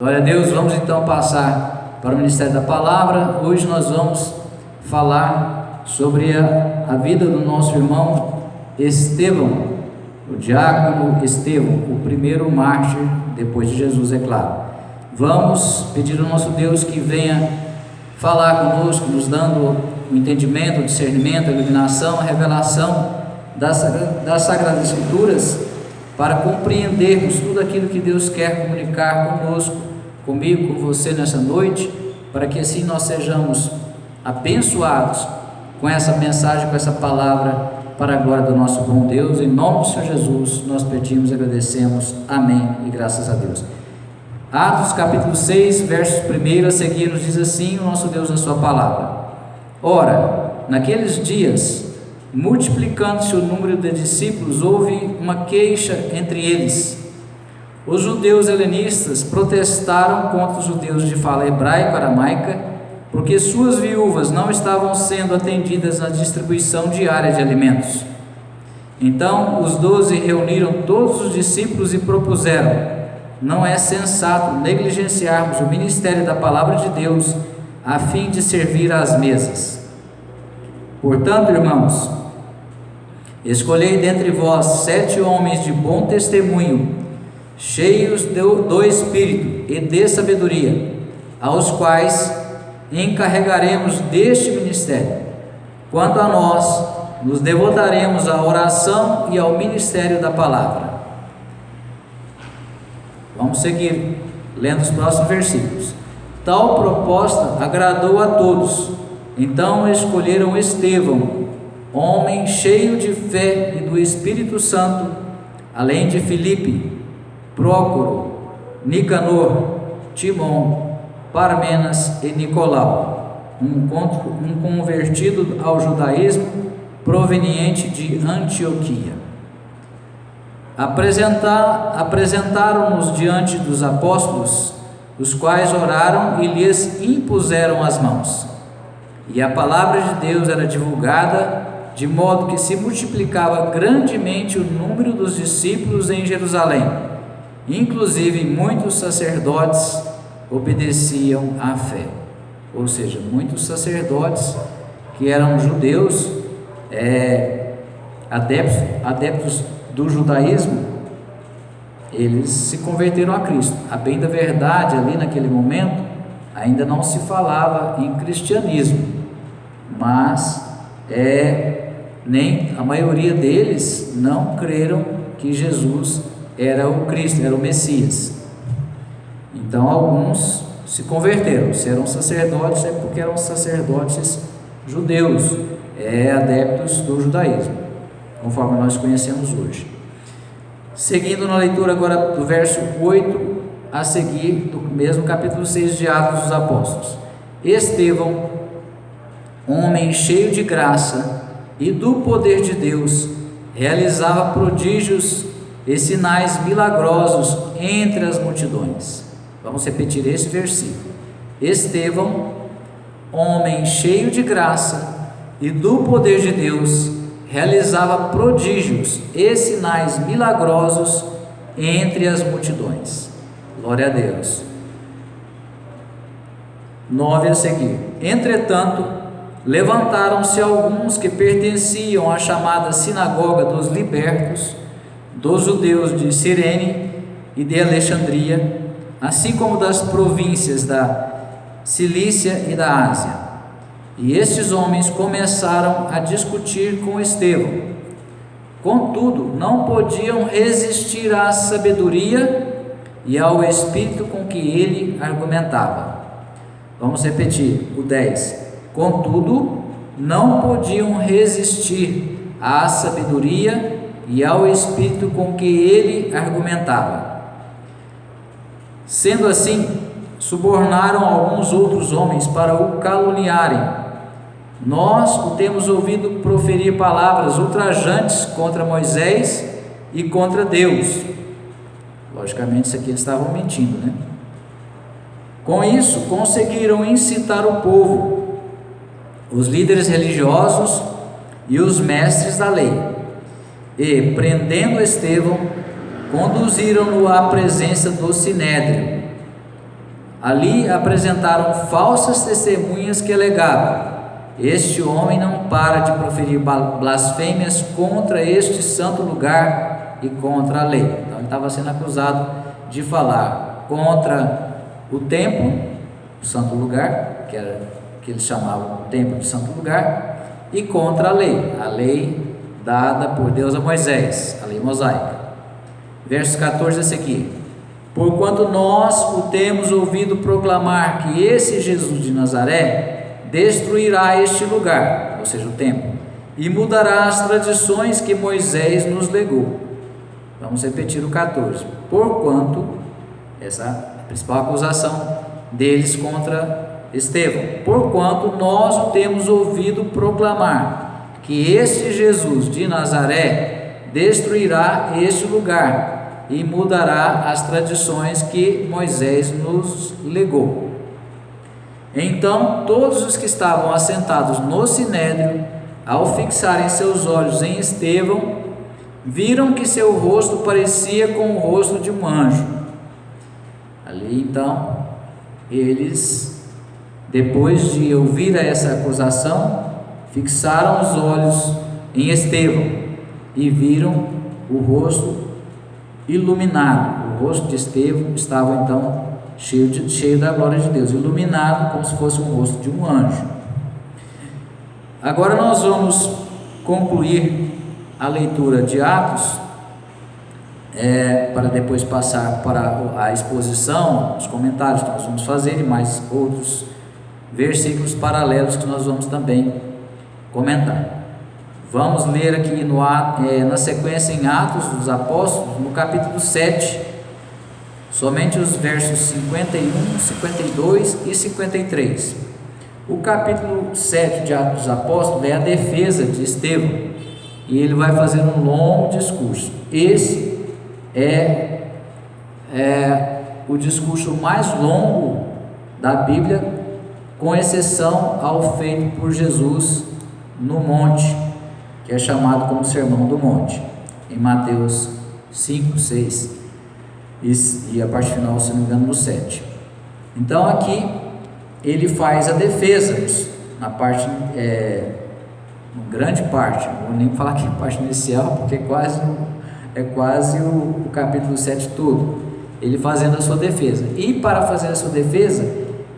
Glória a Deus. Vamos então passar para o Ministério da Palavra. Hoje nós vamos falar sobre a vida do nosso irmão Estevão, o diácono Estevão, o primeiro mártir depois de Jesus, é claro. Vamos pedir ao nosso Deus que venha falar conosco, nos dando o entendimento, o discernimento, a iluminação, a revelação das Sagradas Escrituras, para compreendermos tudo aquilo que Deus quer comunicar conosco, comigo, com você nessa noite, para que assim nós sejamos abençoados com essa mensagem, com essa palavra, para a glória do nosso bom Deus. Em nome do Senhor Jesus, nós pedimos e agradecemos. Amém e graças a Deus. Atos capítulo 6, versos 1 a seguir, nos diz assim o nosso Deus na sua palavra: Ora, naqueles dias, multiplicando-se o número de discípulos, houve uma queixa entre eles. Os judeus helenistas protestaram contra os judeus de fala hebraico-aramaica, porque suas viúvas não estavam sendo atendidas na distribuição diária de alimentos. Então os 12 reuniram todos os discípulos e propuseram: não é sensato negligenciarmos o ministério da palavra de Deus a fim de servir às mesas. Portanto, irmãos, escolhei dentre vós 7 homens de bom testemunho, cheios do Espírito e de sabedoria, aos quais encarregaremos deste ministério. Quanto a nós, nos devotaremos à oração e ao ministério da palavra. Vamos seguir lendo os próximos versículos. Tal proposta agradou a todos. Então escolheram Estevão, homem cheio de fé e do Espírito Santo, além de Filipe, Prócoro, Nicanor, Timon, Parmenas e Nicolau, um convertido ao judaísmo proveniente de Antioquia. Apresentaram-nos diante dos apóstolos, os quais oraram e lhes impuseram as mãos. E a palavra de Deus era divulgada, de modo que se multiplicava grandemente o número dos discípulos em Jerusalém. Inclusive muitos sacerdotes obedeciam à fé. Ou seja, muitos sacerdotes que eram judeus, adeptos do judaísmo, eles se converteram a Cristo. A bem da verdade, ali naquele momento, ainda não se falava em cristianismo, mas nem a maioria deles não creram que Jesus era o Cristo, era o Messias. Então alguns se converteram. Se eram sacerdotes, é porque eram sacerdotes judeus, adeptos do judaísmo, conforme nós conhecemos hoje. Seguindo na leitura agora do verso 8 a seguir, do mesmo capítulo 6 de Atos dos Apóstolos. Estevão, homem cheio de graça e do poder de Deus, realizava prodígios e sinais milagrosos entre as multidões. Vamos repetir esse versículo. Estevão, homem cheio de graça e do poder de Deus, realizava prodígios e sinais milagrosos entre as multidões. Glória a Deus. 9 a seguir. Entretanto, levantaram-se alguns que pertenciam à chamada sinagoga dos libertos, dos judeus de Cirene e de Alexandria, assim como das províncias da Cilícia e da Ásia. E estes homens começaram a discutir com Estevão. Contudo, não podiam resistir à sabedoria e ao espírito com que ele argumentava. Vamos repetir o 10. Contudo, não podiam resistir à sabedoria e ao espírito com que ele argumentava. Sendo assim, subornaram alguns outros homens para o caluniarem. Nós o temos ouvido proferir palavras ultrajantes contra Moisés e contra Deus. Logicamente, isso aqui eles estavam mentindo, né? Com isso, conseguiram incitar o povo, os líderes religiosos e os mestres da lei, e, prendendo Estevão, conduziram-no à presença do Sinédrio. Ali apresentaram falsas testemunhas que alegavam: este homem não para de proferir blasfêmias contra este santo lugar e contra a lei. Então ele estava sendo acusado de falar contra o templo, o santo lugar, que eles chamavam o templo de santo lugar, e contra a lei dada por Deus a Moisés, a lei mosaica. Verso 14 esse aqui: porquanto nós o temos ouvido proclamar que esse Jesus de Nazaré destruirá este lugar, ou seja, o templo, e mudará as tradições que Moisés nos legou. Vamos repetir o 14. Porquanto, essa é a principal acusação deles contra Estevão, porquanto nós o temos ouvido proclamar que este Jesus de Nazaré destruirá este lugar e mudará as tradições que Moisés nos legou. Então todos os que estavam assentados no sinédrio, ao fixarem seus olhos em Estevão, viram que seu rosto parecia com o rosto de um anjo. Ali então, eles, depois de ouvir essa acusação, fixaram os olhos em Estevão e viram o rosto iluminado. O rosto de Estevão estava então cheio da glória de Deus, iluminado como se fosse o rosto de um anjo. Agora nós vamos concluir a leitura de Atos, para depois passar para a exposição, os comentários que nós vamos fazer e mais outros versículos paralelos que nós vamos também comentar. Vamos ler aqui na sequência em Atos dos Apóstolos, no capítulo 7, somente os versos 51, 52 e 53. O capítulo 7 de Atos dos Apóstolos é a defesa de Estevão, e ele vai fazer um longo discurso. Esse é o discurso mais longo da Bíblia, com exceção ao feito por Jesus no monte, que é chamado como Sermão do Monte, em Mateus 5, 6 e a parte final, se não me engano, no 7. Então aqui ele faz a defesa na parte, grande parte, não vou nem falar que é a parte inicial, porque é quase o capítulo 7 todo, ele fazendo a sua defesa. E para fazer a sua defesa,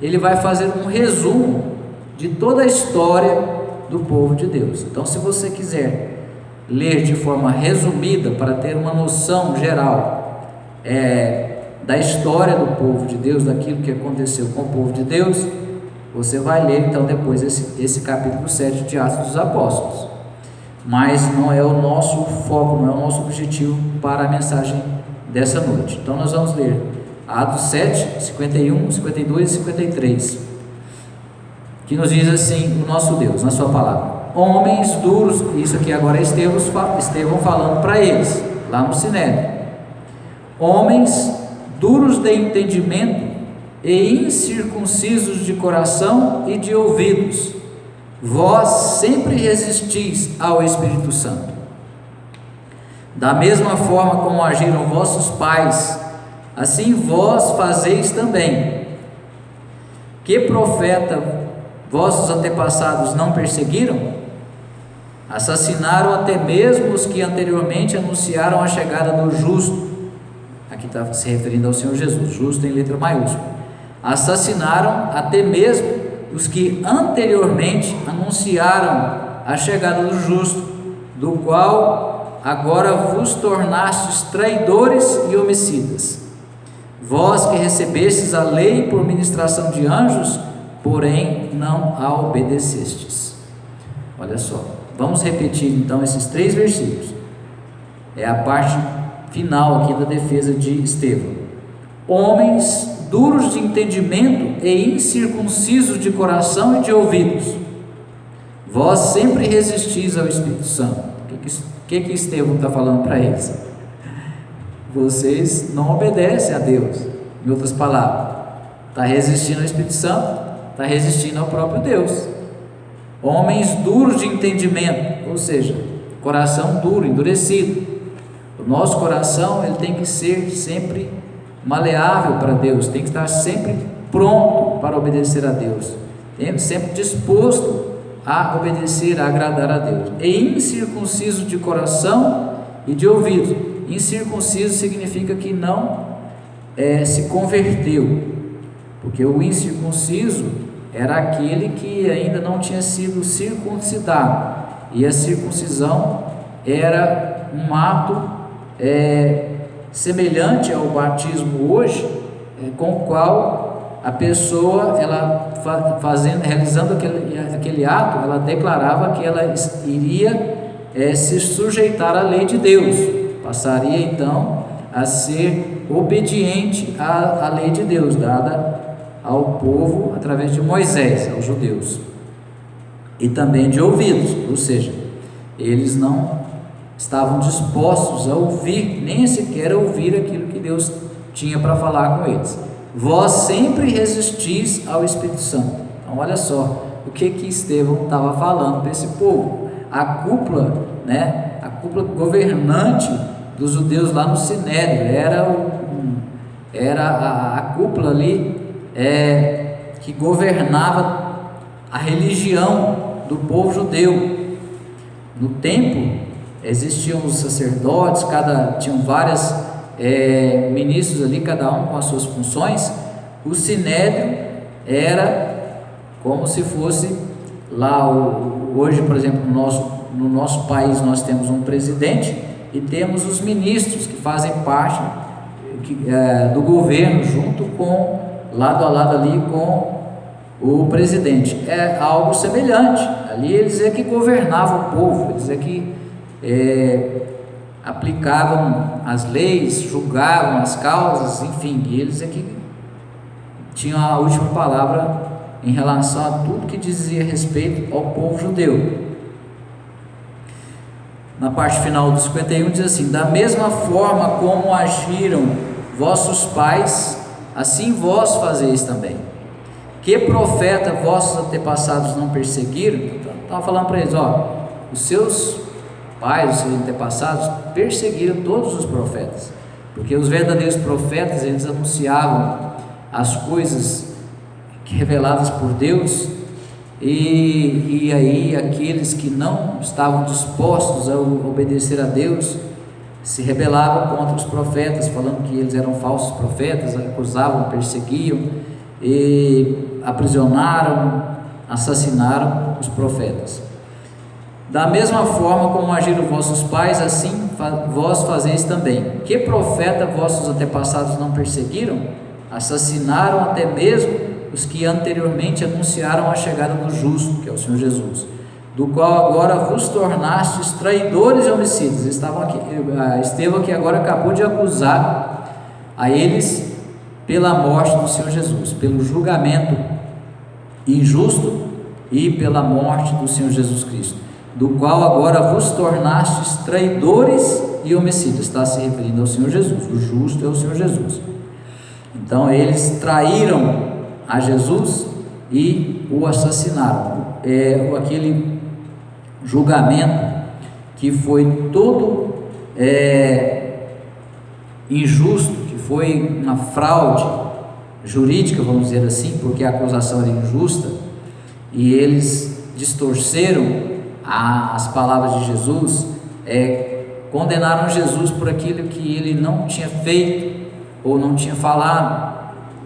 ele vai fazer um resumo de toda a história do povo de Deus. Então, se você quiser ler de forma resumida, para ter uma noção geral da história do povo de Deus, daquilo que aconteceu com o povo de Deus, você vai ler então depois esse capítulo 7 de Atos dos Apóstolos. Mas não é o nosso foco, não é o nosso objetivo para a mensagem dessa noite. Então nós vamos ler Atos 7, 51, 52 e 53, que nos diz assim o nosso Deus, na sua palavra: homens duros, isso aqui agora é Estevão falando para eles, lá no Sinédrio: homens duros de entendimento e incircuncisos de coração e de ouvidos, vós sempre resistis ao Espírito Santo, da mesma forma como agiram vossos pais, assim vós fazeis também. Que profeta vossos antepassados não perseguiram? Assassinaram até mesmo os que anteriormente anunciaram a chegada do justo. Aqui está se referindo ao Senhor Jesus, justo em letra maiúscula. Assassinaram até mesmo os que anteriormente anunciaram a chegada do justo, do qual agora vos tornastes traidores e homicidas. Vós que recebestes a lei por ministração de anjos, porém não a obedecestes. Olha só, vamos repetir então esses 3 versículos. É a parte final aqui da defesa de Estevão. Homens duros de entendimento e incircuncisos de coração e de ouvidos, vós sempre resistis ao Espírito Santo. O que Estevão está falando para eles? Vocês não obedecem a Deus. Em outras palavras, está resistindo ao Espírito Santo, está resistindo ao próprio Deus. Homens duros de entendimento, ou seja, coração duro, endurecido. O nosso coração ele tem que ser sempre maleável para Deus, tem que estar sempre pronto para obedecer a Deus, sempre disposto a obedecer, a agradar a Deus. E incircunciso de coração e de ouvido. Incircunciso significa que não se converteu, porque o incircunciso era aquele que ainda não tinha sido circuncidado, e a circuncisão era um ato semelhante ao batismo hoje, com o qual a pessoa, ela realizando aquele ato, ela declarava que ela iria se sujeitar à lei de Deus, passaria então a ser obediente à lei de Deus, dada ao povo através de Moisés, aos judeus, e também de ouvidos, ou seja, eles não estavam dispostos a ouvir, nem sequer a ouvir aquilo que Deus tinha para falar com eles. Vós sempre resistis ao Espírito Santo. Então olha só o que Estevão estava falando para esse povo. A cúpula, a cúpula governante dos judeus lá no Sinédrio, era a cúpula ali que governava a religião do povo judeu. No templo existiam os sacerdotes, tinham vários ministros ali, cada um com as suas funções. O Sinédrio era como se fosse lá hoje, por exemplo, no nosso país nós temos um presidente e temos os ministros que fazem parte do governo, junto com, lado a lado ali com o presidente. É algo semelhante. Ali eles que governavam o povo, eles que aplicavam as leis, julgavam as causas, enfim, eles que tinham a última palavra em relação a tudo que dizia respeito ao povo judeu. Na parte final do 51 diz assim: da mesma forma como agiram vossos pais, assim vós fazeis também. Que profeta vossos antepassados não perseguiram? Estava falando para eles, os seus pais, os seus antepassados perseguiram todos os profetas, porque os verdadeiros profetas, eles anunciavam as coisas reveladas por Deus, e aí aqueles que não estavam dispostos a obedecer a Deus se rebelavam contra os profetas, falando que eles eram falsos profetas, acusavam, perseguiam e aprisionaram, assassinaram os profetas. Da mesma forma como agiram vossos pais, assim vós fazeis também. Que profeta vossos antepassados não perseguiram? Assassinaram até mesmo os que anteriormente anunciaram a chegada do justo, que é o Senhor Jesus, do qual agora vos tornastes traidores e homicidas. Estevão que agora acabou de acusar a eles pela morte do Senhor Jesus, pelo julgamento injusto e pela morte do Senhor Jesus Cristo, do qual agora vos tornastes traidores e homicidas. Está se referindo ao Senhor Jesus. O justo é o Senhor Jesus. Então eles traíram a Jesus e o assassinaram. Aquele julgamento que foi todo injusto, que foi uma fraude jurídica, vamos dizer assim, porque a acusação era injusta, e eles distorceram as palavras de Jesus, condenaram Jesus por aquilo que ele não tinha feito ou não tinha falado,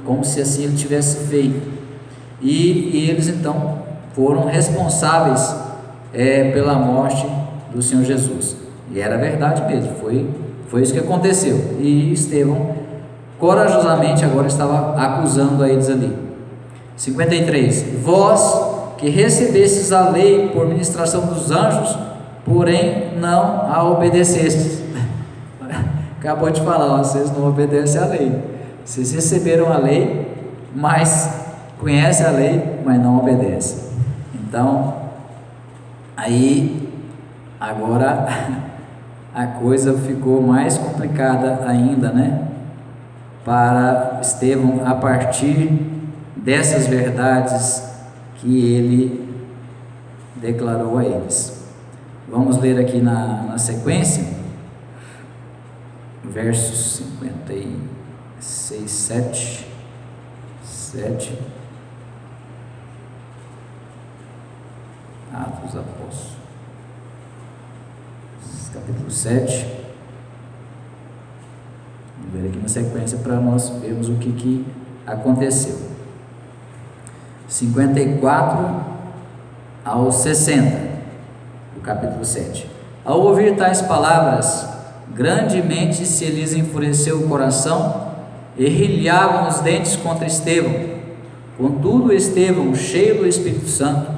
como se assim ele tivesse feito, e eles então foram responsáveis pela morte do Senhor Jesus. E era verdade mesmo, foi isso que aconteceu. E Estevão corajosamente agora estava acusando a eles ali. 53. Vós que recebestes a lei por ministração dos anjos, porém não a obedecestes. Acabou de falar, vocês não obedecem à lei. Vocês receberam a lei, mas conhecem a lei, mas não obedecem. Então, aí agora a coisa ficou mais complicada ainda, para Estevão, a partir dessas verdades que ele declarou a eles. Vamos ler aqui na sequência, versos 6, 7, 7, Atos dos Apóstolos, capítulo 7, vamos ver aqui na sequência para nós vermos o que aconteceu. 54 ao 60, do capítulo 7. Ao ouvir tais palavras, grandemente se lhes enfureceu o coração e rilhavam os dentes contra Estevão. Contudo, Estevão, cheio do Espírito Santo,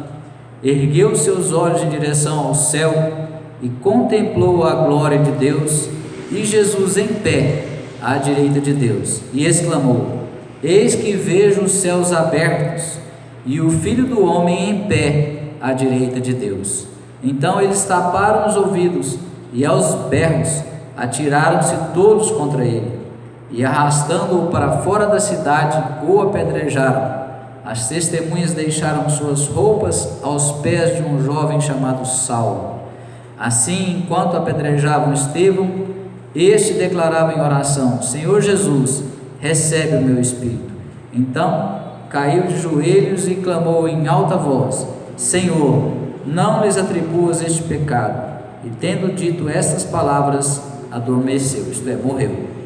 ergueu seus olhos em direção ao céu e contemplou a glória de Deus e Jesus em pé à direita de Deus, e exclamou: Eis que vejo os céus abertos e o Filho do Homem em pé à direita de Deus. Então eles taparam os ouvidos e aos berros atiraram-se todos contra ele, e arrastando-o para fora da cidade, o apedrejaram. As testemunhas deixaram suas roupas aos pés de um jovem chamado Saulo. Assim, enquanto apedrejavam Estevão, este declarava em oração: Senhor Jesus, recebe o meu espírito. Então caiu de joelhos e clamou em alta voz: Senhor, não lhes atribuas este pecado. E tendo dito estas palavras, adormeceu, isto é, morreu.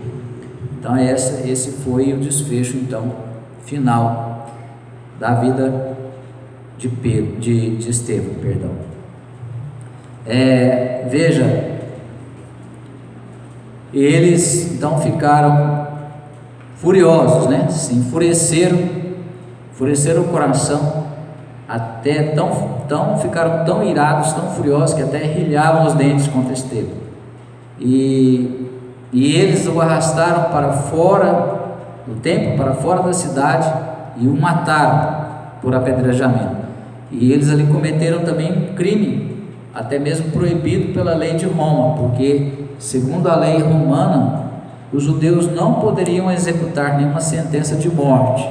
Então esse foi o desfecho então final da vida de Estevão, perdão. Veja, eles então ficaram furiosos, né? Se enfureceram o coração, até ficaram tão irados, tão furiosos, que até rilhavam os dentes contra Estevão. E eles o arrastaram para fora do templo, para fora da cidade, e o mataram por apedrejamento. E eles ali cometeram também um crime, até mesmo proibido pela lei de Roma, porque segundo a lei romana, os judeus não poderiam executar nenhuma sentença de morte,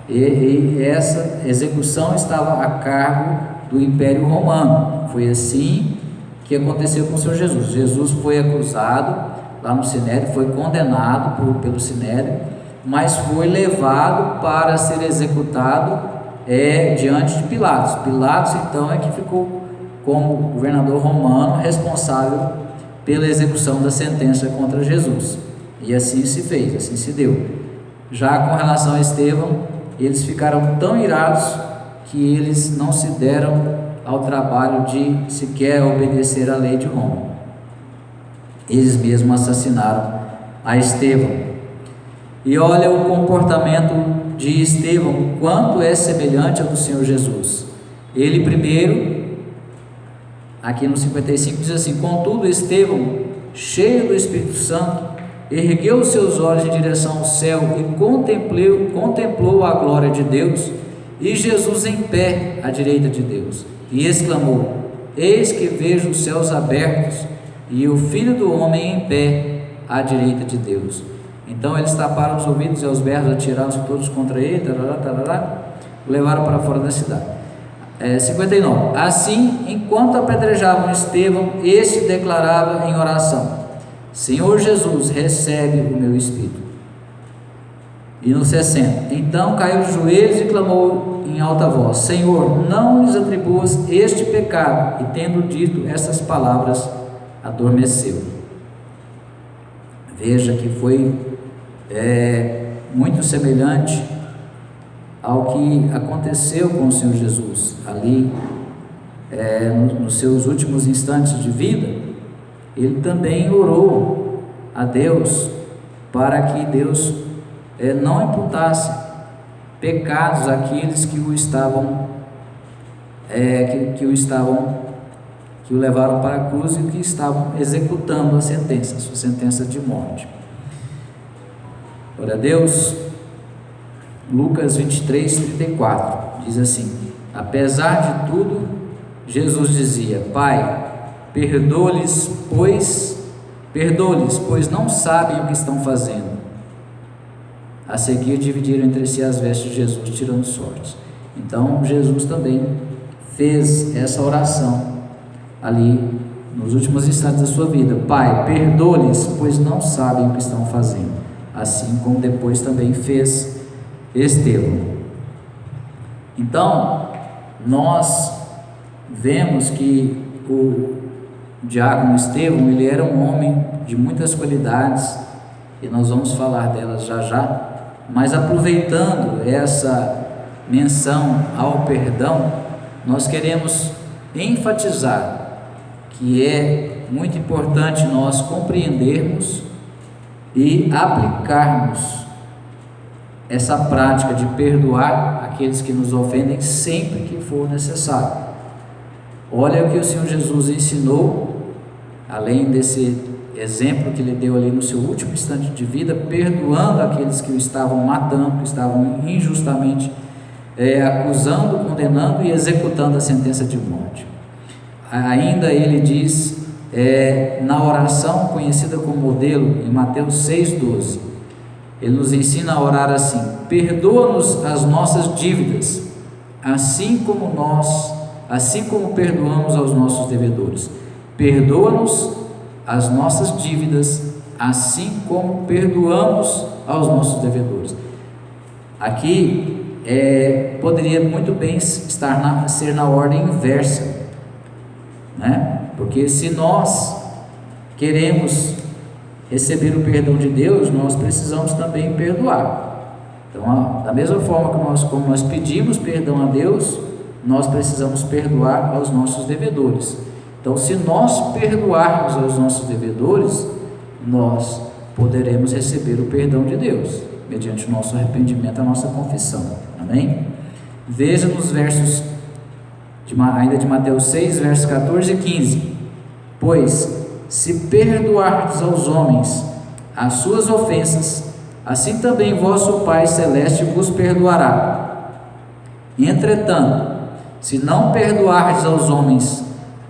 e essa execução estava a cargo do Império Romano. Foi assim que aconteceu com o Senhor Jesus. Jesus foi acusado lá no Sinédrio, foi condenado pelo Sinédrio, mas foi levado para ser executado diante de Pilatos. Pilatos então é que ficou como governador romano responsável pela execução da sentença contra Jesus, e assim se fez, assim se deu. Já com relação a Estevão, eles ficaram tão irados que eles não se deram ao trabalho de sequer obedecer à lei de Roma. Eles mesmos assassinaram a Estevão. E olha o comportamento de Estevão, quanto é semelhante ao do Senhor Jesus. Ele primeiro, aqui no 55 diz assim: Contudo, Estevão, cheio do Espírito Santo, ergueu os seus olhos em direção ao céu e contemplou a glória de Deus e Jesus em pé à direita de Deus, e exclamou: Eis que vejo os céus abertos e o Filho do Homem em pé à direita de Deus. Então eles taparam os ouvidos e aos berros atiraram-se todos contra ele, o levaram para fora da cidade. 59. Assim, enquanto apedrejavam Estevão, este declarava em oração: Senhor Jesus, recebe o meu espírito. E no 60. Então caiu de joelhos e clamou em alta voz: Senhor, não lhes atribuas este pecado. E tendo dito essas palavras, adormeceu. Veja que foi muito semelhante ao que aconteceu com o Senhor Jesus ali, nos seus últimos instantes de vida. Ele também orou a Deus para que Deus não imputasse pecados àqueles que o levaram para a cruz e que estavam executando a sua sentença de morte. Glória a Deus. Lucas 23, 34 diz assim: Apesar de tudo, Jesus dizia: Pai, perdoa-lhes, pois não sabem o que estão fazendo. A seguir dividiram entre si as vestes de Jesus, tirando sortes. Então Jesus também fez essa oração ali nos últimos instantes da sua vida: Pai, perdoa-lhes, pois não sabem o que estão fazendo. assim como depois também fez Estevão. Então, nós vemos que o diácono Estevão, ele era um homem de muitas qualidades, e nós vamos falar delas já já, mas aproveitando essa menção ao perdão, nós queremos enfatizar que é muito importante nós compreendermos e aplicarmos essa prática de perdoar aqueles que nos ofendem sempre que for necessário. Olha o que o Senhor Jesus ensinou, além desse exemplo que ele deu ali no seu último instante de vida, perdoando aqueles que o estavam matando, que estavam injustamente acusando, condenando e executando a sentença de morte. Ainda ele diz, na oração conhecida como modelo, em Mateus 6,12, ele nos ensina a orar assim: perdoa-nos as nossas dívidas, assim como perdoamos aos nossos devedores. Perdoa-nos as nossas dívidas, assim como perdoamos aos nossos devedores. Aqui poderia muito bem ser na ordem inversa, né? Porque se nós queremos receber o perdão de Deus, nós precisamos também perdoar. Então, da mesma forma como nós pedimos perdão a Deus, nós precisamos perdoar aos nossos devedores. Então, se nós perdoarmos aos nossos devedores, nós poderemos receber o perdão de Deus, mediante o nosso arrependimento, a nossa confissão. Amém? Veja nos versos ainda de Mateus 6, versos 14 e 15: pois se perdoardes aos homens as suas ofensas, assim também vosso Pai Celeste vos perdoará. Entretanto, se não perdoardes aos homens,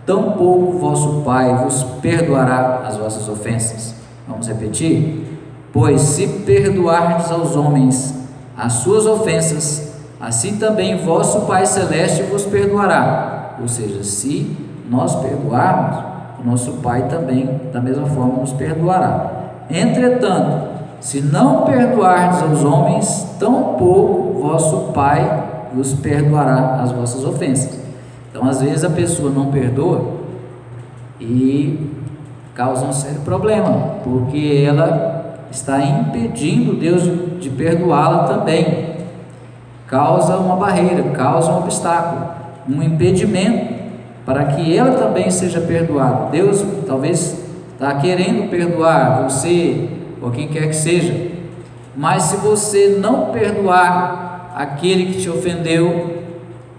tampouco vosso Pai vos perdoará as vossas ofensas. Vamos repetir? Pois se perdoardes aos homens as suas ofensas, assim também vosso Pai Celeste vos perdoará. Ou seja, se nós perdoarmos, o nosso Pai também, da mesma forma, nos perdoará. Entretanto, se não perdoardes aos homens, tampouco vosso Pai vos perdoará as vossas ofensas. Então, às vezes a pessoa não perdoa e causa um sério problema, porque ela está impedindo Deus de perdoá-la também. Causa uma barreira, causa um obstáculo, um impedimento para que ela também seja perdoada. Deus talvez está querendo perdoar você ou quem quer que seja, mas se você não perdoar aquele que te ofendeu,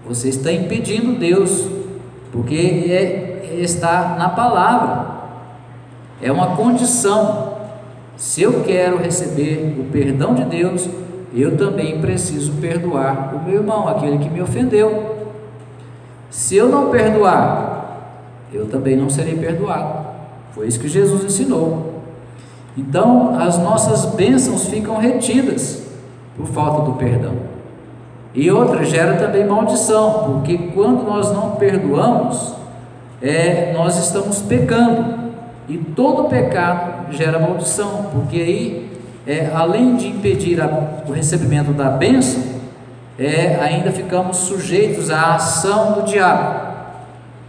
você está impedindo Deus, porque está na palavra, é uma condição. Se eu quero receber o perdão de Deus, eu também preciso perdoar o meu irmão, aquele que me ofendeu. Se eu não perdoar, eu também não serei perdoado. Foi isso que Jesus ensinou. Então, as nossas bênçãos ficam retidas por falta do perdão. E outra, gera também maldição, porque quando nós não perdoamos, nós estamos pecando. E todo pecado gera maldição, porque aí, além de impedir o recebimento da bênção, ainda ficamos sujeitos à ação do diabo.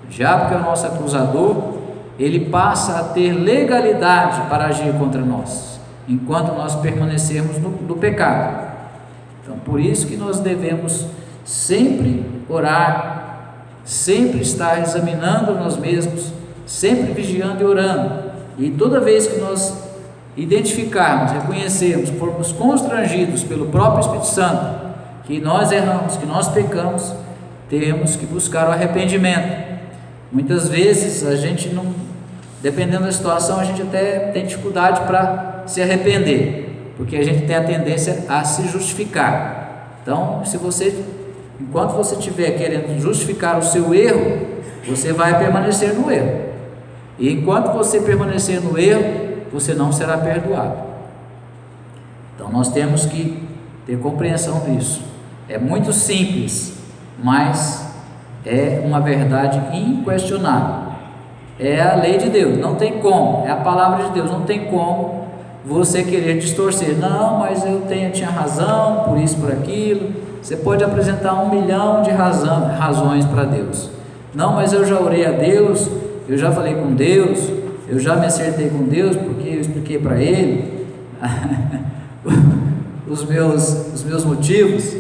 O diabo, que é o nosso acusador, ele passa a ter legalidade para agir contra nós, enquanto nós permanecermos no pecado. Então, por isso que nós devemos sempre orar, sempre estar examinando nós mesmos, sempre vigiando e orando. E toda vez que nós identificarmos, reconhecermos, formos constrangidos pelo próprio Espírito Santo, que nós erramos, que nós pecamos, temos que buscar o arrependimento. Muitas vezes a gente não, dependendo da situação, a gente até tem dificuldade para se arrepender, porque a gente tem a tendência a se justificar. Então, enquanto você estiver querendo justificar o seu erro, você vai permanecer no erro. E enquanto você permanecer no erro, você não será perdoado. Então, nós temos que ter compreensão disso. É muito simples, mas é uma verdade inquestionável. É a lei de Deus, não tem como. É a palavra de Deus, não tem como você querer distorcer. Não, mas eu tinha razão, por isso, por aquilo. Você pode apresentar 1 milhão de razões para Deus. Não, mas eu já orei a Deus, eu já falei com Deus, eu já me acertei com Deus, porque eu expliquei para Ele os meus motivos.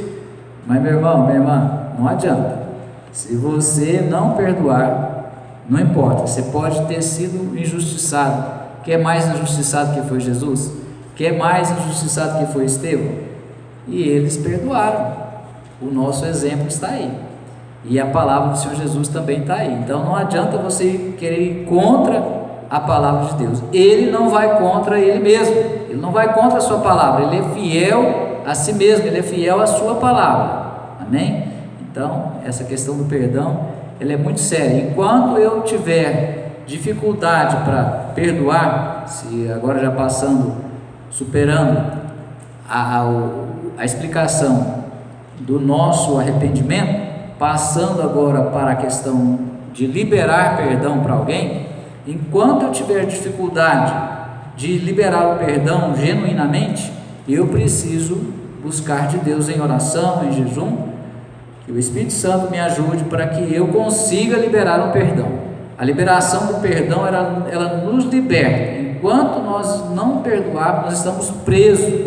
Mas meu irmão, minha irmã, não adianta. Se você não perdoar, não importa, você pode ter sido injustiçado. Quer mais injustiçado que foi Jesus? Quer mais injustiçado que foi Estevão? E eles perdoaram. O nosso exemplo está aí, e a palavra do Senhor Jesus também está aí. Então não adianta você querer ir contra a palavra de Deus. Ele não vai contra Ele mesmo, Ele não vai contra a sua palavra, Ele é fiel a si mesmo, Ele é fiel à sua palavra, amém? Então essa questão do perdão, ela é muito séria. Enquanto eu tiver dificuldade para perdoar, se agora já superando a explicação do nosso arrependimento, passando agora para a questão de liberar perdão para alguém, enquanto eu tiver dificuldade de liberar o perdão genuinamente, eu preciso buscar de Deus em oração, em jejum, que o Espírito Santo me ajude para que eu consiga liberar o perdão. A liberação do perdão, ela nos liberta. Enquanto nós não perdoarmos, nós estamos presos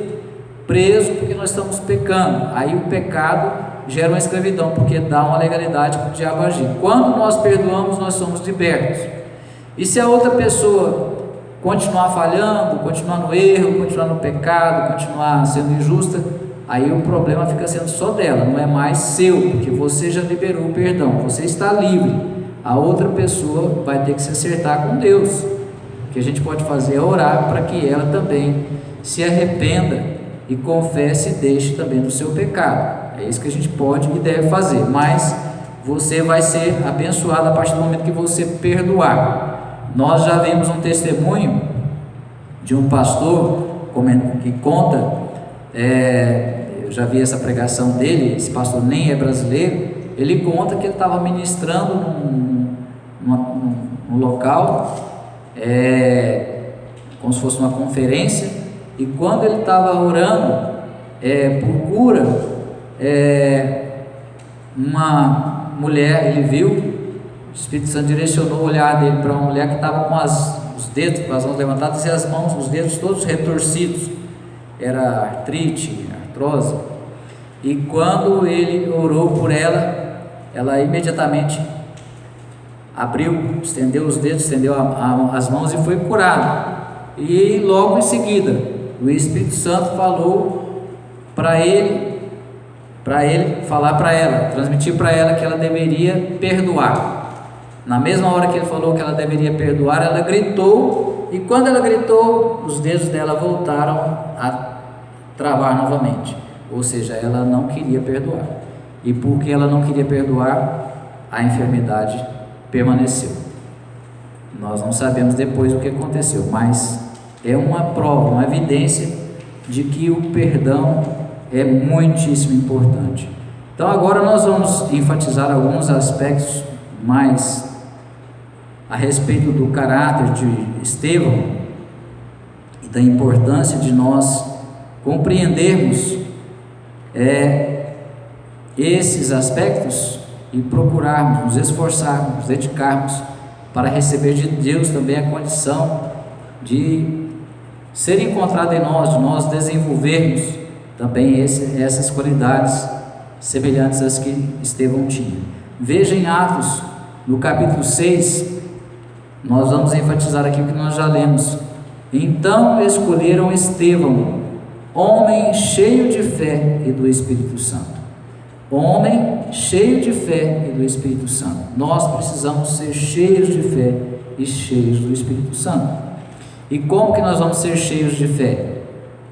porque nós estamos pecando. Aí o pecado gera uma escravidão, porque dá uma legalidade para o diabo agir. Quando nós perdoamos, nós somos libertos. E se a outra pessoa continuar falhando, continuar no erro, continuar no pecado, continuar sendo injusta, aí o problema fica sendo só dela, não é mais seu, porque você já liberou o perdão, você está livre. A outra pessoa vai ter que se acertar com Deus. O que a gente pode fazer é orar para que ela também se arrependa e confesse e deixe também do seu pecado. É isso que a gente pode e deve fazer. Mas você vai ser abençoado a partir do momento que você perdoar. Nós já vimos um testemunho de um pastor que conta, eu já vi essa pregação dele, esse pastor nem é brasileiro. Ele conta que ele estava ministrando num local, como se fosse uma conferência, e quando ele estava orando por cura, uma mulher, ele viu, o Espírito Santo direcionou o olhar dele para uma mulher que estava com os dedos, com as mãos levantadas e os dedos todos retorcidos. Era artrite, artrose. E quando ele orou por ela, ela imediatamente abriu, estendeu os dedos, estendeu as mãos e foi curada. E logo em seguida o Espírito Santo falou para ele falar para ela, transmitir para ela que ela deveria perdoar. Na mesma hora que ele falou que ela deveria perdoar, ela gritou, e quando ela gritou, os dedos dela voltaram a travar novamente. Ou seja, ela não queria perdoar. E porque ela não queria perdoar, a enfermidade permaneceu. Nós não sabemos depois o que aconteceu, mas é uma prova, uma evidência de que o perdão é muitíssimo importante. Então agora nós vamos enfatizar alguns aspectos mais a respeito do caráter de Estevão e da importância de nós compreendermos esses aspectos e procurarmos, nos esforçarmos, nos dedicarmos para receber de Deus também a condição de ser encontrado em nós, de nós desenvolvermos também essas qualidades semelhantes às que Estevão tinha. Veja em Atos, no capítulo 6, nós vamos enfatizar aqui o que nós já lemos. Então escolheram Estevão, homem cheio de fé e do Espírito Santo. Homem cheio de fé e do Espírito Santo. Nós precisamos ser cheios de fé e cheios do Espírito Santo. E como que nós vamos ser cheios de fé?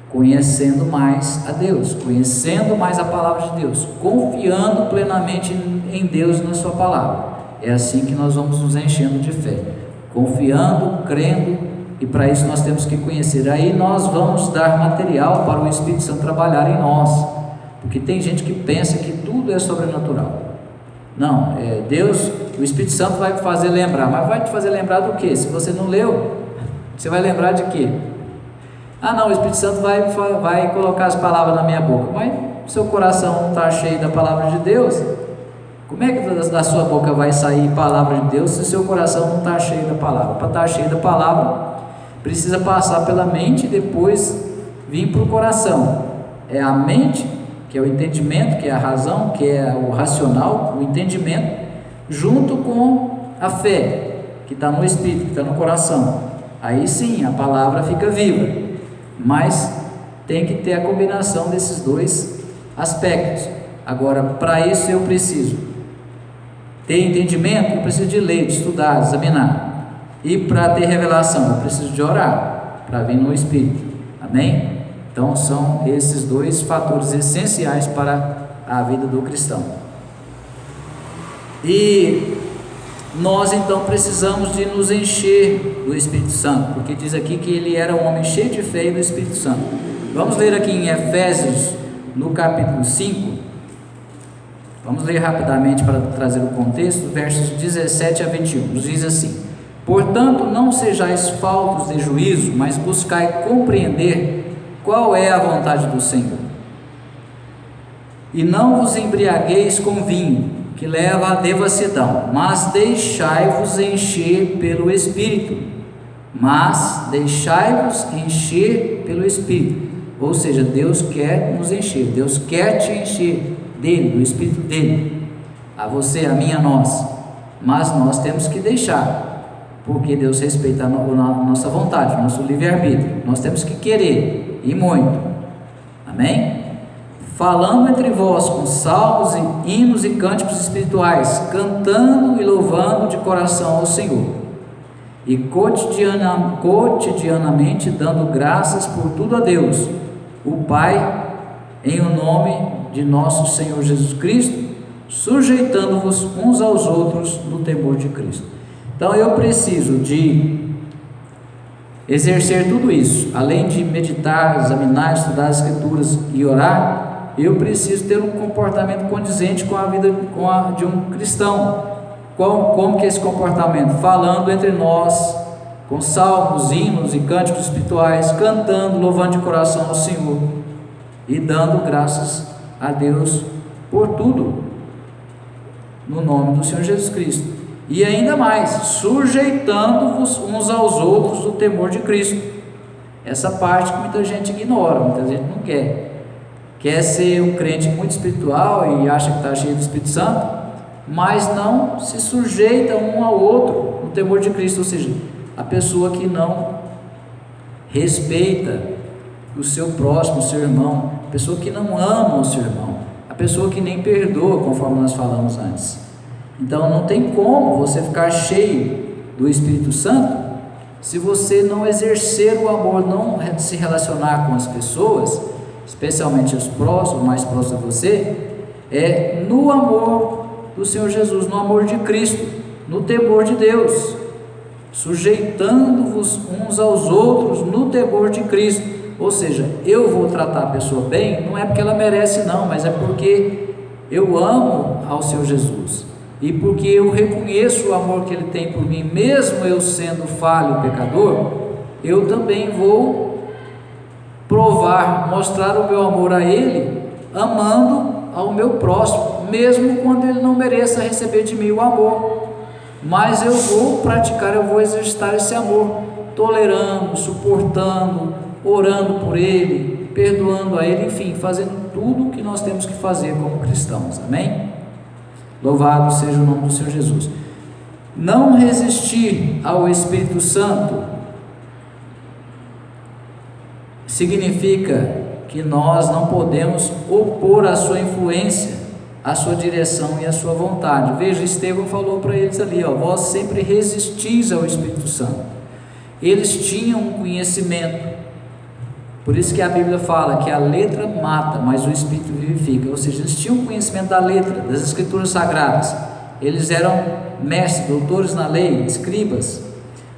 Conhecendo mais a Deus, conhecendo mais a palavra de Deus, confiando plenamente em Deus e na sua palavra. É assim que nós vamos nos enchendo de fé, confiando, crendo, e para isso nós temos que conhecer. Aí nós vamos dar material para o Espírito Santo trabalhar em nós, porque tem gente que pensa que tudo é sobrenatural. Não, Deus, o Espírito Santo vai te fazer lembrar, mas vai te fazer lembrar do quê? Se você não leu, você vai lembrar de quê? Ah não, o Espírito Santo vai colocar as palavras na minha boca, mas seu coração não está cheio da palavra de Deus. Como é que da sua boca vai sair palavra de Deus se seu coração não está cheio da palavra? Para estar cheio da palavra, precisa passar pela mente e depois vir para o coração. É a mente, que é o entendimento, que é a razão, que é o racional, o entendimento, junto com a fé, que está no Espírito, que está no coração. Aí sim, a palavra fica viva, mas tem que ter a combinação desses dois aspectos. Agora, para isso eu preciso ter entendimento, eu preciso de ler, de estudar, de examinar. E para ter revelação, eu preciso de orar, para vir no Espírito. Amém? Então são esses dois fatores essenciais para a vida do cristão. E nós então precisamos de nos encher do Espírito Santo, porque diz aqui que ele era um homem cheio de fé e do Espírito Santo. Vamos ler aqui em Efésios, no capítulo 5. Vamos ler rapidamente para trazer o contexto, versos 17 a 21, nos diz assim: portanto, não sejais faltos de juízo, mas buscai compreender qual é a vontade do Senhor. E não vos embriagueis com vinho, que leva à devassidão, mas deixai-vos encher pelo Espírito. Ou seja, Deus quer nos encher, Deus quer te encher dele, do Espírito dele, a você, a mim, a nós, mas nós temos que deixar, porque Deus respeita a nossa vontade, nosso livre-arbítrio. Nós temos que querer, e muito. Amém? Falando entre vós com salmos, e hinos e cânticos espirituais, cantando e louvando de coração ao Senhor, e cotidianamente dando graças por tudo a Deus, o Pai, em o nome de nosso Senhor Jesus Cristo, sujeitando-vos uns aos outros no temor de Cristo. Então eu preciso de exercer tudo isso, além de meditar, examinar, estudar as Escrituras e orar. Eu preciso ter um comportamento condizente com a vida de um cristão. Como que é esse comportamento? Falando entre nós, com salmos, hinos e cânticos espirituais, cantando, louvando de coração ao Senhor e dando graças a Deus por tudo, no nome do Senhor Jesus Cristo. E ainda mais, sujeitando-vos uns aos outros no temor de Cristo. Essa parte que muita gente ignora, muita gente não quer ser um crente muito espiritual e acha que está cheio do Espírito Santo, mas não se sujeita um ao outro no temor de Cristo. Ou seja, a pessoa que não respeita o seu próximo, o seu irmão, a pessoa que não ama o seu irmão, a pessoa que nem perdoa, conforme nós falamos antes. Então não tem como você ficar cheio do Espírito Santo se você não exercer o amor, não se relacionar com as pessoas, especialmente os próximos, mais próximos de você, no amor do Senhor Jesus, no amor de Cristo, no temor de Deus, sujeitando-vos uns aos outros no temor de Cristo. Ou seja, eu vou tratar a pessoa bem, não é porque ela merece não, mas é porque eu amo ao Senhor Jesus, e porque eu reconheço o amor que Ele tem por mim, mesmo eu sendo falho, pecador, eu também vou provar, mostrar o meu amor a Ele, amando ao meu próximo, mesmo quando ele não mereça receber de mim o amor, mas eu vou praticar, eu vou exercitar esse amor, tolerando, suportando, orando por ele, perdoando a ele, enfim, fazendo tudo o que nós temos que fazer como cristãos. Amém? Louvado seja o nome do Senhor Jesus. Não resistir ao Espírito Santo significa que nós não podemos opor a sua influência, a sua direção e a sua vontade. Veja, Estevão falou para eles ali, vós sempre resistis ao Espírito Santo. Eles tinham um conhecimento, por isso que a Bíblia fala que a letra mata, mas o Espírito vivifica. Ou seja, eles tinham conhecimento da letra, das Escrituras Sagradas, eles eram mestres, doutores na lei, escribas,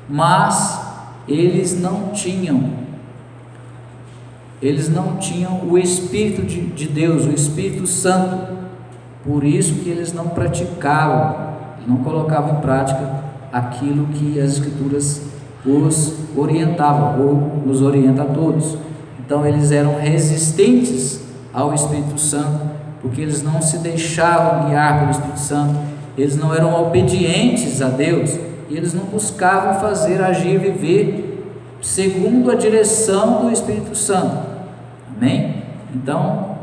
mas eles não tinham o Espírito de Deus, o Espírito Santo. Por isso que eles não praticavam, não colocavam em prática aquilo que as Escrituras os orientava, ou nos orienta a todos. Então eles eram resistentes ao Espírito Santo, porque eles não se deixavam guiar pelo Espírito Santo, eles não eram obedientes a Deus, e eles não buscavam fazer, agir, viver segundo a direção do Espírito Santo. Amém? Então,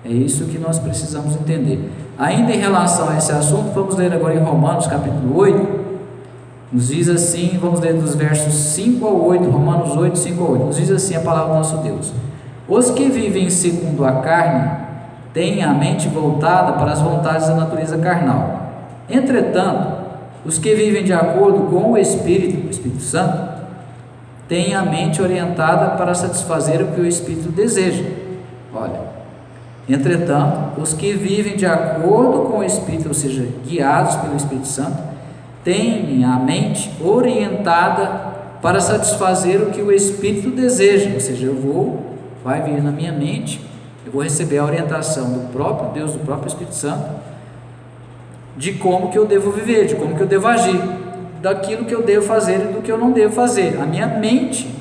é isso que nós precisamos entender. Ainda em relação a esse assunto, vamos ler agora em Romanos capítulo 8, nos diz assim, vamos ler dos versos 5 ao 8, Romanos 8, 5 ao 8, nos diz assim a palavra do nosso Deus: os que vivem segundo a carne, têm a mente voltada para as vontades da natureza carnal. Entretanto, os que vivem de acordo com o Espírito Santo, têm a mente orientada para satisfazer o que o Espírito deseja. Olha, entretanto, os que vivem de acordo com o Espírito, ou seja, guiados pelo Espírito Santo, têm a mente orientada para satisfazer o que o Espírito deseja, ou seja, vai vir na minha mente, eu vou receber a orientação do próprio Deus, do próprio Espírito Santo, de como que eu devo viver, de como que eu devo agir, daquilo que eu devo fazer e do que eu não devo fazer. A minha mente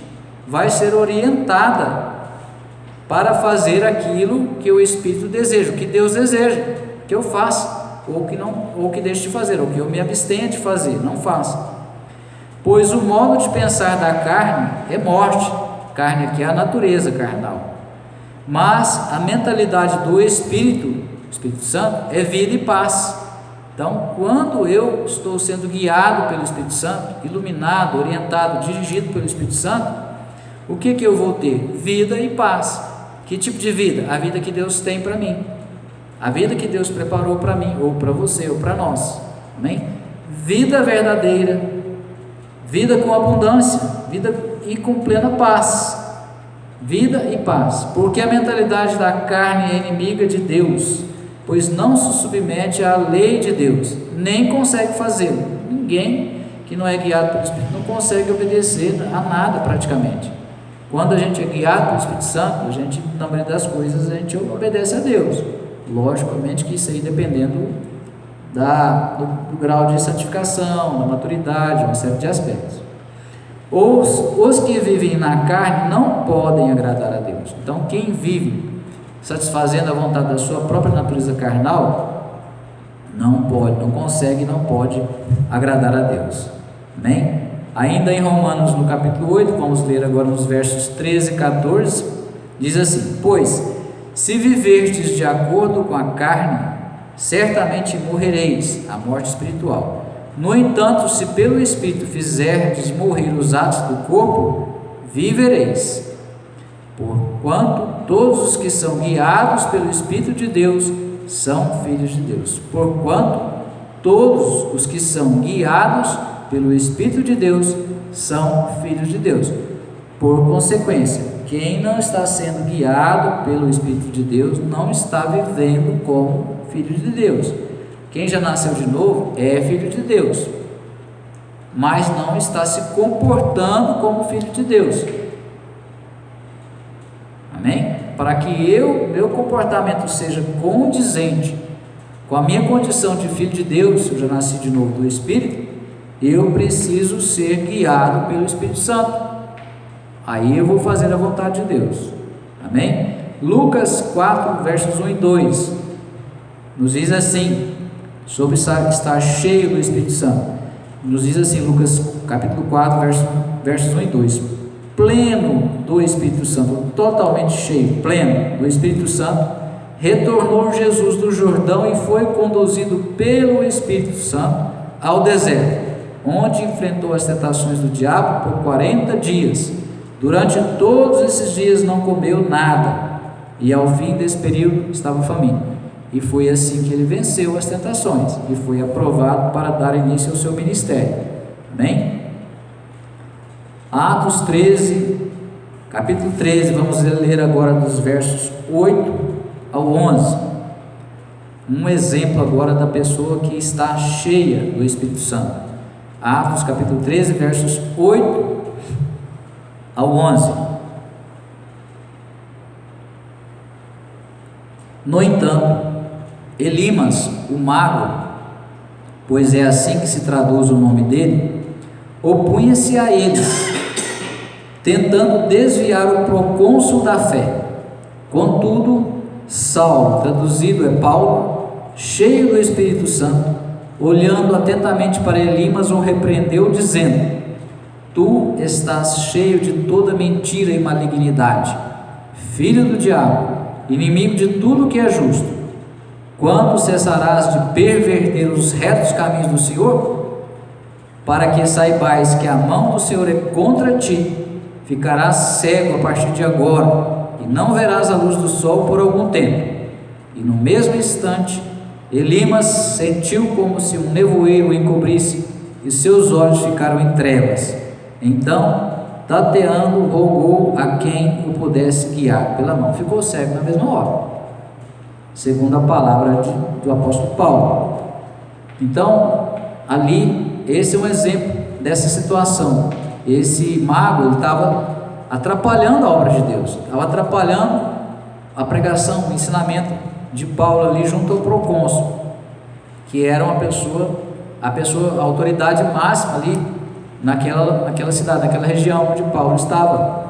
vai ser orientada para fazer aquilo que o Espírito deseja, o que Deus deseja que eu faça, ou que deixe de fazer, ou que eu me abstenha de fazer, não faça. Pois o modo de pensar da carne é morte, carne aqui é a natureza carnal, mas a mentalidade do Espírito Santo é vida e paz. Então, quando eu estou sendo guiado pelo Espírito Santo, iluminado, orientado, dirigido pelo Espírito Santo, o que eu vou ter? Vida e paz. Que tipo de vida? A vida que Deus tem para mim, a vida que Deus preparou para mim, ou para você, ou para nós. Amém? Vida verdadeira, vida com abundância, vida e com plena paz. Vida e paz, porque a mentalidade da carne é inimiga de Deus, pois não se submete à lei de Deus, nem consegue fazê-lo. Ninguém que não é guiado pelo Espírito não consegue obedecer a nada praticamente. Quando a gente é guiado pelo Espírito Santo, a gente, na maioria das coisas, a gente obedece a Deus. Logicamente que isso aí dependendo do grau de santificação, da maturidade, uma série de aspectos. Os que vivem na carne não podem agradar a Deus. Então, quem vive satisfazendo a vontade da sua própria natureza carnal, não consegue, não pode agradar a Deus. Amém? Ainda em Romanos, no capítulo 8, vamos ler agora nos versos 13 e 14, diz assim: pois, se viverdes de acordo com a carne, certamente morrereis, a morte espiritual. No entanto, se pelo Espírito fizerdes morrer os atos do corpo, vivereis. Porquanto todos os que são guiados pelo Espírito de Deus são filhos de Deus. Porquanto todos os que são guiados pelo Espírito de Deus são filhos de Deus. Por consequência, quem não está sendo guiado pelo Espírito de Deus não está vivendo como filho de Deus. Quem já nasceu de novo é filho de Deus, mas não está se comportando como filho de Deus. Amém? Para que meu comportamento seja condizente com a minha condição de filho de Deus, eu já nasci de novo do Espírito, eu preciso ser guiado pelo Espírito Santo. Aí eu vou fazer a vontade de Deus. Amém? Lucas 4, versos 1 e 2 nos diz assim, sobre estar cheio do Espírito Santo. Nos diz assim, Lucas capítulo 4, versos 1 e 2: pleno do Espírito Santo, totalmente cheio, pleno do Espírito Santo, retornou Jesus do Jordão e foi conduzido pelo Espírito Santo ao deserto, onde enfrentou as tentações do diabo por 40 dias. Durante todos esses dias não comeu nada, e ao fim desse período estava faminto. E foi assim que ele venceu as tentações e foi aprovado para dar início ao seu ministério. Amém? Atos 13, capítulo 13, vamos ler agora dos versos 8 ao 11. Um exemplo agora da pessoa que está cheia do Espírito Santo. Atos capítulo 13, versos 8 ao 11. No entanto, Elimas, o mago, pois é assim que se traduz o nome dele, opunha-se a eles, tentando desviar o procônsul da fé. Contudo, Saulo, traduzido é Paulo, cheio do Espírito Santo, olhando atentamente para Elimas, o repreendeu, dizendo: Tu estás cheio de toda mentira e malignidade, filho do diabo, inimigo de tudo que é justo. Quando cessarás de perverter os retos caminhos do Senhor? Para que saibais que a mão do Senhor é contra ti, ficarás cego a partir de agora, e não verás a luz do sol por algum tempo. E no mesmo instante, Elimas sentiu como se um nevoeiro o encobrisse, e seus olhos ficaram em trevas. Então, tateando, rogou a quem o pudesse guiar pela mão. Ficou cego na mesma hora, segundo a palavra do apóstolo Paulo. Então, ali, esse é um exemplo dessa situação. Esse mago, ele estava atrapalhando a obra de Deus, estava atrapalhando a pregação, o ensinamento de Paulo ali junto ao procônsul, que era a autoridade máxima ali naquela cidade, naquela região onde Paulo estava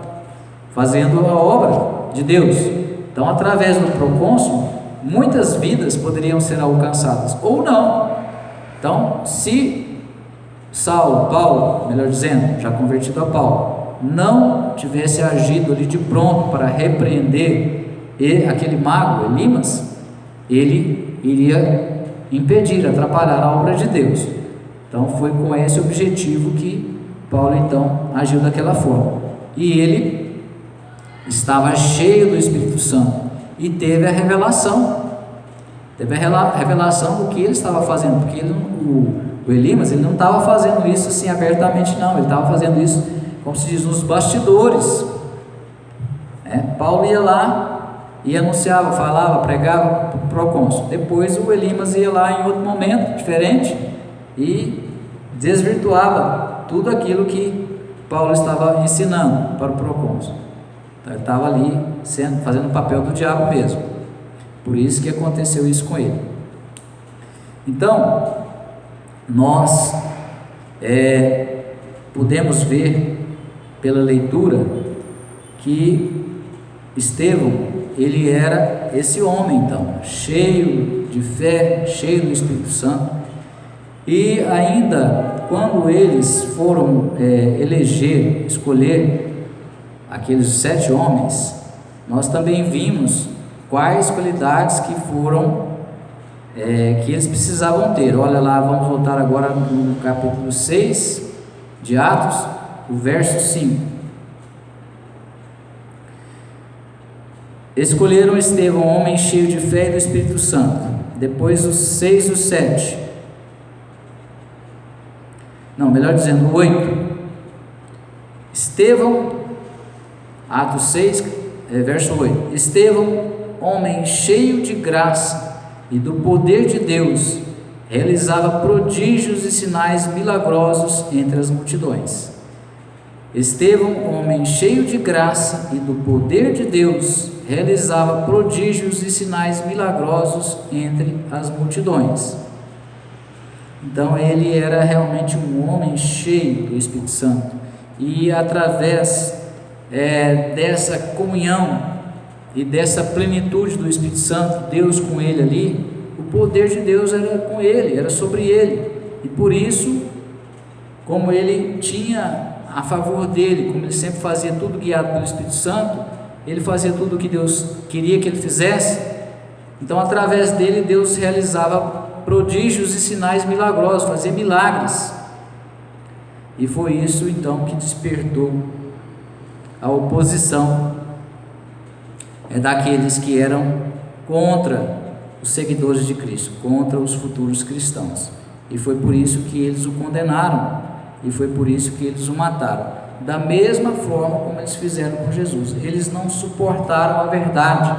fazendo a obra de Deus. Então, através do procônsul, muitas vidas poderiam ser alcançadas, ou não. Então, se Paulo, melhor dizendo, já convertido a Paulo, não tivesse agido ali de pronto para repreender aquele mago, Elimas, ele iria impedir, atrapalhar a obra de Deus. Então foi com esse objetivo que Paulo então agiu daquela forma. E ele estava cheio do Espírito Santo e teve a revelação do que ele estava fazendo, porque o Elimas, ele não estava fazendo isso assim abertamente, não, ele estava fazendo isso, como se diz, nos bastidores. Paulo ia lá e anunciava, falava, pregava para o procônsul. Depois o Elimas ia lá em outro momento diferente e desvirtuava tudo aquilo que Paulo estava ensinando para o procônsul. Então ele estava ali fazendo o papel do diabo mesmo. Por isso que aconteceu isso com ele. Então, nós podemos ver pela leitura que Estevão, ele era esse homem então, cheio de fé, cheio do Espírito Santo. E ainda quando eles foram escolher aqueles 7 homens, nós também vimos quais qualidades que foram que eles precisavam ter. Olha lá, vamos voltar agora no capítulo 6 de Atos, o verso 5. Escolheram Estevão, homem cheio de fé e do Espírito Santo. Depois os 6 e os 7. Não, melhor dizendo, 8. Estevão, Atos 6, verso 8. Estevão, homem cheio de graça e do poder de Deus, realizava prodígios e sinais milagrosos entre as multidões. Estevão, homem cheio de graça e do poder de Deus, realizava prodígios e sinais milagrosos entre as multidões. Então ele era realmente um homem cheio do Espírito Santo, e através dessa comunhão e dessa plenitude do Espírito Santo, Deus com ele ali, o poder de Deus era com ele, era sobre ele, e por isso, como ele tinha a favor dele, como ele sempre fazia tudo guiado pelo Espírito Santo, ele fazia tudo o que Deus queria que ele fizesse. Então através dele Deus realizava prodígios e sinais milagrosos, fazia milagres, e foi isso então que despertou a oposição daqueles que eram contra os seguidores de Cristo, contra os futuros cristãos, e foi por isso que eles o condenaram, e foi por isso que eles o mataram, da mesma forma como eles fizeram com Jesus. Eles não suportaram a verdade,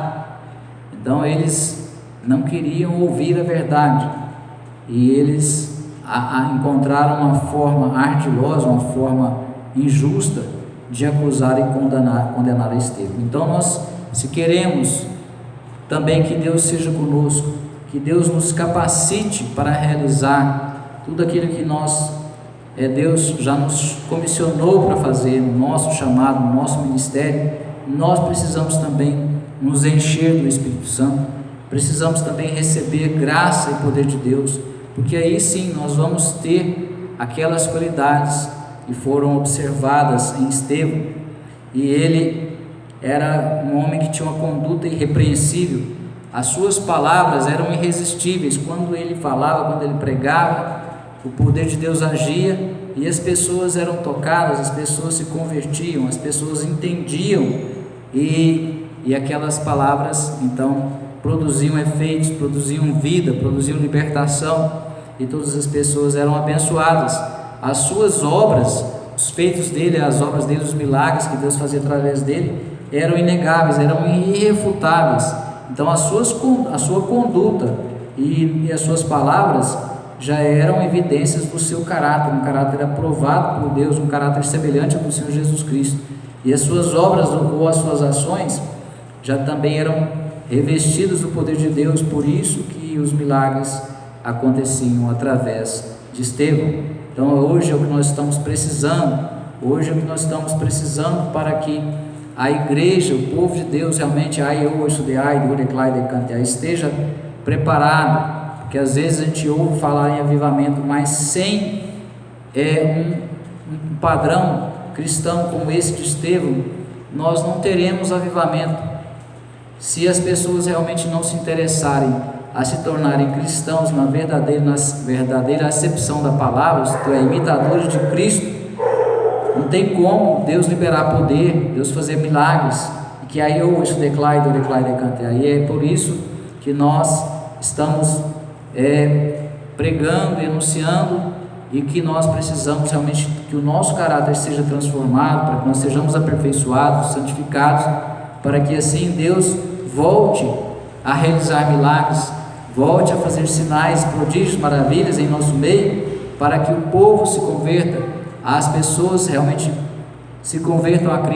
então eles não queriam ouvir a verdade, e eles encontraram uma forma ardilosa, uma forma injusta de acusar e condenar a Estevão. Então nós, se queremos também que Deus seja conosco, que Deus nos capacite para realizar tudo aquilo que nós Deus já nos comissionou para fazer no nosso chamado, no nosso ministério, nós precisamos também nos encher do Espírito Santo, precisamos também receber graça e poder de Deus, porque aí sim nós vamos ter aquelas qualidades que foram observadas em Estevão. E ele era um homem que tinha uma conduta irrepreensível, as suas palavras eram irresistíveis, quando ele falava, quando ele pregava, o poder de Deus agia e as pessoas eram tocadas, as pessoas se convertiam, as pessoas entendiam e aquelas palavras então produziam efeitos, produziam vida, produziam libertação e todas as pessoas eram abençoadas. As suas obras, os feitos dele, as obras dele, os milagres que Deus fazia através dele eram inegáveis, eram irrefutáveis. Então a sua conduta e as suas palavras já eram evidências do seu caráter, um caráter aprovado por Deus, um caráter semelhante ao do Senhor Jesus Cristo. E as suas obras ou as suas ações já também eram revestidas do poder de Deus, por isso que os milagres aconteciam através de Estevão. Então hoje é o que nós estamos precisando, para que a igreja, o povo de Deus realmente esteja preparado, porque às vezes a gente ouve falar em avivamento, mas sem um padrão cristão como esse de Estevão, nós não teremos avivamento. Se as pessoas realmente não se interessarem a se tornarem cristãos na verdadeira acepção da palavra, isto é, imitadores de Cristo, não tem como Deus liberar poder, Deus fazer milagres, que aí aí é por isso que nós estamos pregando e anunciando, e que nós precisamos realmente que o nosso caráter seja transformado, para que nós sejamos aperfeiçoados, santificados, para que assim Deus volte a realizar milagres, volte a fazer sinais, prodígios, maravilhas em nosso meio, para que o povo se converta, as pessoas realmente se convertam a Cristo.